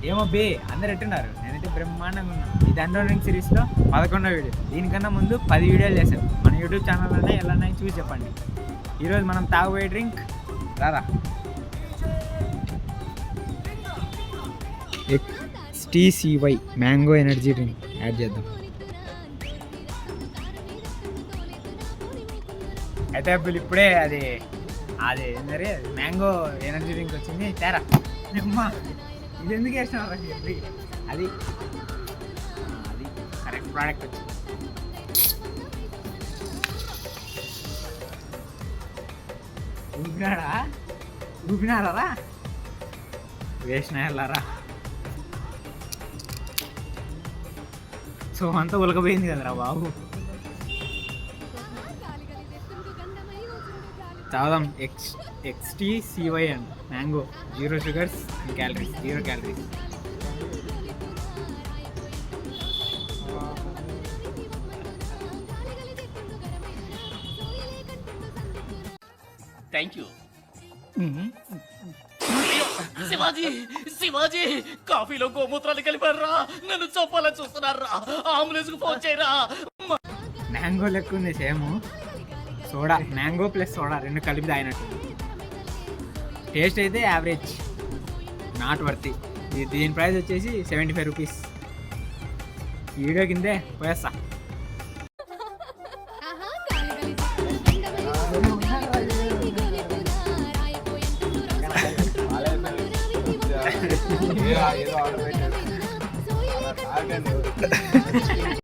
ఏమో బే అందరు ఎట్టున్నారు. నేనైతే బ్రహ్మాండంగా ఉన్నా. ఇది అండర్రింగ్ సిరీస్లో 11వ వీడియో. దీనికన్నా ముందు 10 వీడియోలు చేశాం మన యూట్యూబ్ ఛానల్లోనే. ఎలా ఉన్నాయో చూసి చెప్పండి. ఈరోజు మనం తాగబోయే డ్రింక్ రారా XTCY mango energy drink add చేద్దాం. అయితే అప్పుడు ఇప్పుడే అది ఏంటంటే మ్యాంగో ఎనర్జీ డ్రింక్ వచ్చింది. తేరా అమ్మా ఇది ఎందుకు వేసినావు చెప్పి అది కరెక్ట్ ప్రోడక్ట్ వచ్చింది. ఊపినారా వేసినారా సో అంతా ఉలకపోయింది కదరా బాబు. తాగుదాం. XTCY అండి mango, 0 sugars and calories, 0 calories. Thank you. Shivaji కాఫీలో గోమూత్రాలు కలిపారా? నన్ను చంపాలని చూస్తున్నారా? అంబులెన్స్ కు ఫోన్ చేయరా. మ్యాంగో లెక్క ఉంది same. Soda, mango plus soda రెండు కలిపి తాగినట్టు. టేస్ట్ అయితే యావరేజ్, నాట్ వర్తి. దీని ప్రైస్ వచ్చేసి 75 రూపీస్. ఈ వీడియో కిందే పోయేస్తా. ఏదో ఆర్డర్ పెట్టాడు.